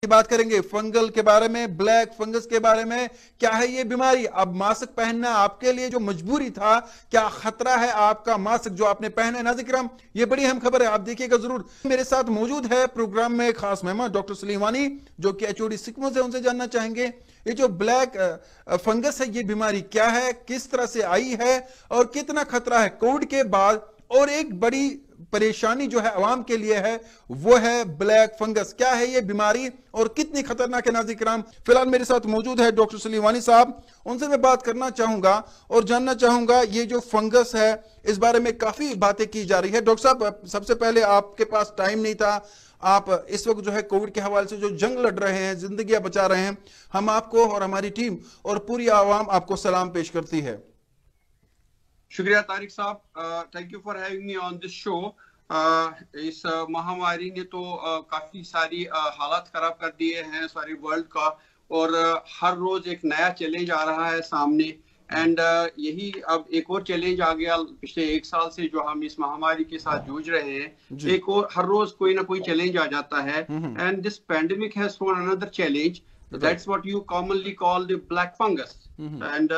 बात करेंगे फंगल के बारे में, ब्लैक फंगस के बारे में। क्या है ये बीमारी? अब मास्क पहनना आपके लिए जो मजबूरी था, क्या खतरा है आपका मास्क जो आपने पहना है? नाज़रीन किराम, ये बड़ी अहम खबर है, आप देखिएगा जरूर। मेरे साथ मौजूद है प्रोग्राम में खास मेहमान डॉक्टर सलीमानी, जो कि एचओडी सिकमो से, उनसे जानना चाहेंगे ये जो ब्लैक फंगस है, ये बीमारी क्या है, किस तरह से आई है और कितना खतरा है कोविड के बाद। और एक बड़ी परेशानी जो है अवाम के लिए है, वो है ब्लैक फंगस। क्या है ये बीमारी और कितनी खतरनाक है? नाज़रीन किराम, फिलहाल मेरे साथ मौजूद है डॉक्टर सलीमानी साहब, उनसे मैं बात करना चाहूंगा और जानना चाहूंगा ये जो फंगस है इस बारे में काफी बातें की जा रही है। डॉक्टर साहब, सबसे पहले आपके पास टाइम नहीं था, आप इस वक्त जो है कोविड के हवाले से जो जंग लड़ रहे हैं, जिंदगियां बचा रहे हैं, हम आपको और हमारी टीम और पूरी आवाम आपको सलाम पेश करती है। शुक्रिया तारिक साहब, thank you for having me on this show. इस महामारी ने तो काफी सारी हालात खराब कर दिए हैं सारी वर्ल्ड का, और हर रोज एक नया चैलेंज आ रहा है सामने। एंड यही अब एक और चैलेंज आ गया पिछले 1 साल से जो हम इस महामारी के साथ जूझ रहे हैं। एक और हर रोज कोई ना कोई चैलेंज आ जाता है। And this pandemic has thrown another challenge. That's what you commonly call the black fungus. And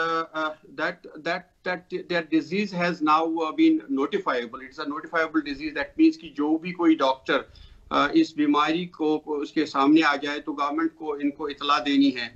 that disease has now been notifiable. It's a notifiable disease. That means कि जो भी कोई डॉक्टर इस बीमारी को उसके सामने आ जाए तो गवर्नमेंट को इनको इतला देनी है।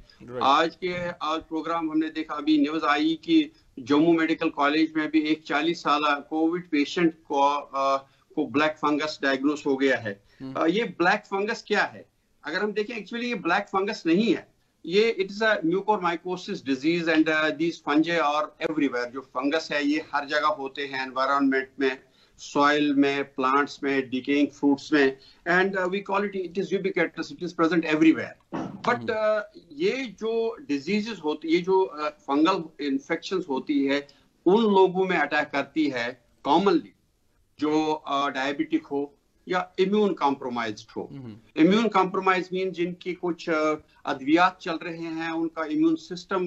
आज प्रोग्राम हमने देखा, अभी न्यूज आई कि जम्मू मेडिकल कॉलेज में भी एक 40 साल कोविड पेशेंट को ब्लैक फंगस डायग्नोस हो गया है। ये ब्लैक फंगस क्या है? अगर हम देखें, एक्चुअली ये ब्लैक फंगस नहीं है, ये it is a mucormycosis disease and these fungi are everywhere. जो फंगस है ये हर जगह होते हैं, एनवायरनमेंट में, सॉइल में, प्लांट्स में, डिकेइंग फ्रूट्स में, and we call it is ubiquitous, it is present everywhere. But ये जो डिजीजेस होती, ये जो फंगल इन्फेक्शंस होती है, उन लोगों में अटैक करती है कॉमनली जो डायबिटिक हो या इम्यून कॉम्प्रोमाइज्ड हो। इम्यून कॉम्प्रोमाइज मीन जिनकी कुछ अद्वियात चल रहे हैं, उनका इम्यून सिस्टम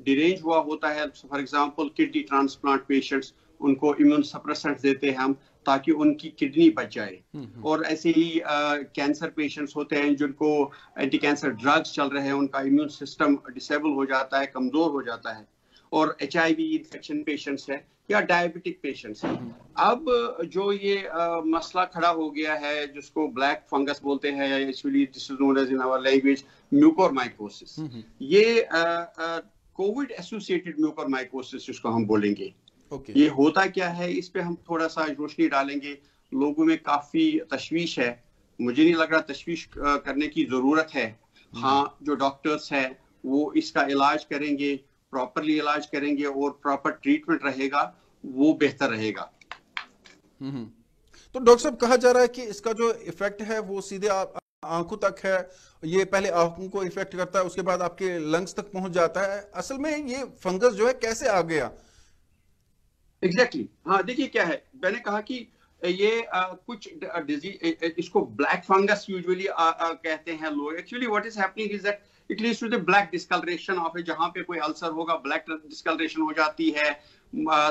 डिरेंज हुआ होता है। For example kidney transplant patients, उनको इम्यून सप्रेसेंट्स देते हैं हम ताकि उनकी किडनी बच जाए। और ऐसे ही कैंसर पेशेंट्स होते हैं जिनको एंटी कैंसर ड्रग्स चल रहे हैं, उनका इम्यून सिस्टम डिसेबल हो जाता है, कमजोर हो जाता है। और HIV इन्फेक्शन पेशेंट्स है या डायबिटिक पेशेंट्स हैं। अब जो ये मसला खड़ा हो गया है जिसको ब्लैक फंगस बोलते हैं, actually this is known as in our language mucormycosis. ये कोविड एसोसिएटेड म्यूकोरमाइकोसिस जिसको हम बोलेंगे। ये होता क्या है, इस पे हम थोड़ा सा रोशनी डालेंगे। लोगों में काफी तशवीश है, मुझे नहीं लग रहा तशवीश करने की जरूरत है। हाँ, जो डॉक्टर्स हैं वो इसका इलाज करेंगे, प्रॉपरली इलाज करेंगे और प्रॉपर ट्रीटमेंट रहेगा, वो बेहतर रहेगा। तो डॉक्टर साहब, कहा जा रहा है कि इसका जो इफेक्ट है वो सीधे आंखों तक है। ये पहले आंखों को इफेक्ट करता है, उसके बाद आपके लंग्स तक पहुंच जाता है। असल में ये फंगस जो है कैसे आ गया? एग्जैक्टली हाँ, देखिए क्या है, मैंने कहा कि ये कुछ डिजीज, इसको ब्लैक फंगस यूजुअली कहते हैं लोग। Actually what is happening is that it leads to the black discoloration of, जहां पे कोई अल्सर होगा ब्लैक डिस्कलरेशन हो जाती है,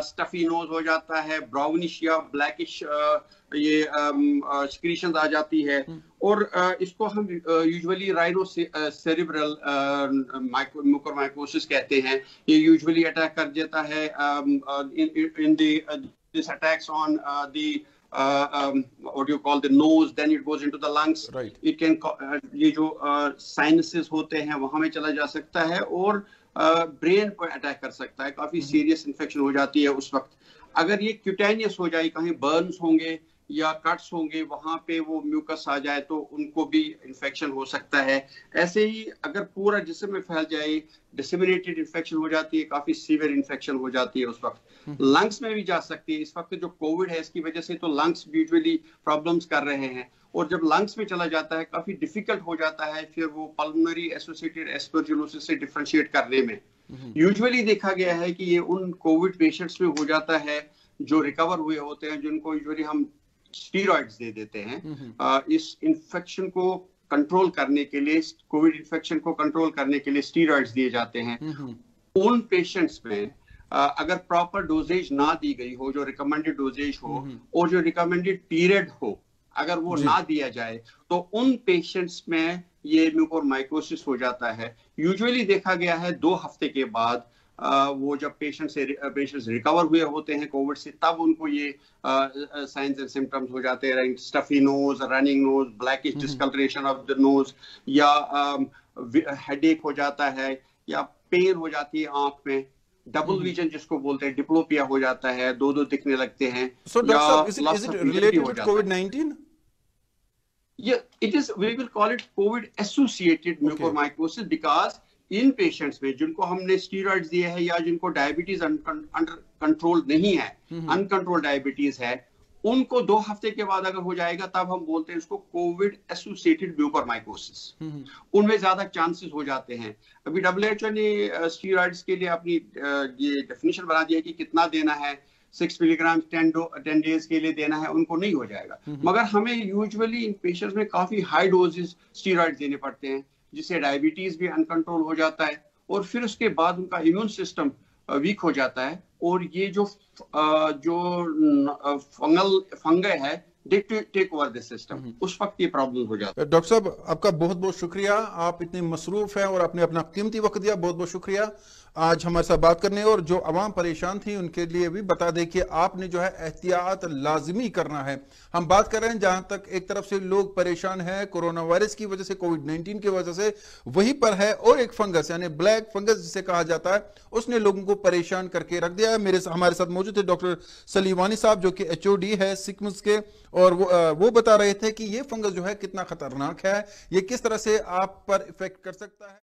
स्टफी नोज हो जाता है, ब्राउनिश या ब्लैकिश ये सिक्रीशंस आ जाती है। और इसको हम यूजुअली राइनो सेरिब्रल म्यूकोरमाइकोसिस कहते हैं। ये यूजुअली अटैक कर देता है in this attacks on the what you call the nose, then it goes into the lungs. Right. It can ये जो sinuses होते हैं वहां में चला जा सकता है और ब्रेन पर अटैक कर सकता है। काफी सीरियस इन्फेक्शन हो जाती है उस वक्त। अगर ये क्यूटेनियस हो जाए, कहीं बर्न्स होंगे या कट्स होंगे, वहां पे वो म्यूकस आ जाए तो उनको भी इन्फेक्शन हो सकता है। ऐसे ही अगर पूरा जिस्म में फैल जाए, डिसेमिनेटेड इन्फेक्शन हो जाती है, काफी सीवियर इन्फेक्शन हो जाती है उस वक्त। लंग्स में भी जा सकती है। इस वक्त जो कोविड है इसकी वजह से तो लंग्स यूजुअली प्रॉब्लम्स कर रहे हैं, और जब लंग्स में चला जाता है काफी डिफिकल्ट हो जाता है फिर वो पल्मोनरी एसोसिएटेड एस्परजिलोसिस से डिफरेंशिएट करने में। यूजुअली देखा गया है कि ये उन कोविड पेशेंट्स में हो जाता है जो रिकवर हुए होते हैं, जिनको यूजुअली हम स्टीरॉइड्स दे देते हैं। इस इन्फेक्शन को कंट्रोल करने के लिए, कोविड इन्फेक्शन को कंट्रोल करने के लिए स्टीरॉइड्स दिए जाते हैं। उन पेशेंट्स में अगर प्रॉपर डोजेज ना दी गई हो, जो रिकमेंडेड डोजेज हो और जो रिकमेंडेड पीरियड हो, अगर वो ना दिया जाए तो उन पेशेंट्स में ये म्यूकोरमाइकोसिस हो जाता है। यूजुअली देखा गया है 2 हफ्ते के बाद वो जब पेशेंट्स रिकवर हुए होते हैं कोविड से, तब उनको ये साइंस एंड सिम्टम्स हो जाते हैं, stuffy nose, running nose, blackish discoloration of the nose, या हेडेक हो जाता है, या पेन हो जाती है आंख में, डबल विजन जिसको बोलते हैं, डिप्लोपिया हो जाता है, दो दिखने लगते हैं। So doctor, is it related with COVID-19? Yeah, it is. We will call it COVID-associated mucormycosis because in patients में जिनको हमने स्टीरॉइड्स दिए हैं या जिनको डायबिटीज अंडर कंट्रोल नहीं है, अनकंट्रोल डायबिटीज है, उनको 2 हफ्ते के बाद अगर हो जाएगा तब हम बोलते हैं इसको कोविड एसोसिएटेड म्यूकोरमाइकोसिस। उनमें ज्यादा चांसेस हो जाते हैं। अभी WHO ने स्टीरॉइड्स के लिए अपनी ये डेफिनेशन बना दिया कि कितना देना है, 6 मिलीग्राम 10 डेज के लिए देना है, उनको नहीं हो जाएगा। मगर हमें यूजुअली इन पेशेंट्स में काफी हाई डोजेस स्टीरॉइड देने पड़ते हैं, जिससे डायबिटीज भी अनकंट्रोल हो जाता है और फिर उसके बाद उनका इम्यून सिस्टम वीक हो जाता है और ये जो फंगई है टेक ओवर द सिस्टम, उस वक्त ये प्रॉब्लम हो जाता है। डॉक्टर साहब, आपका बहुत बहुत शुक्रिया, आप इतने मसरूफ हैं और आपने अपना कीमती वक्त दिया, बहुत बहुत शुक्रिया आज हमारे साथ बात करने। और जो आवाम परेशान थी उनके लिए भी बता दें कि आपने जो है एहतियात लाजमी करना है। हम बात कर रहे हैं जहां तक एक तरफ से लोग परेशान हैं कोरोना वायरस की वजह से, कोविड-19 की वजह से, वहीं पर है और एक फंगस यानी ब्लैक फंगस जिसे कहा जाता है, उसने लोगों को परेशान करके रख दिया है। हमारे साथ मौजूद थे डॉक्टर सलीम वानी साहब जो कि HOD है सिकम्स के, और वो बता रहे थे कि ये फंगस जो है कितना खतरनाक है, ये किस तरह से आप पर इफेक्ट कर सकता है।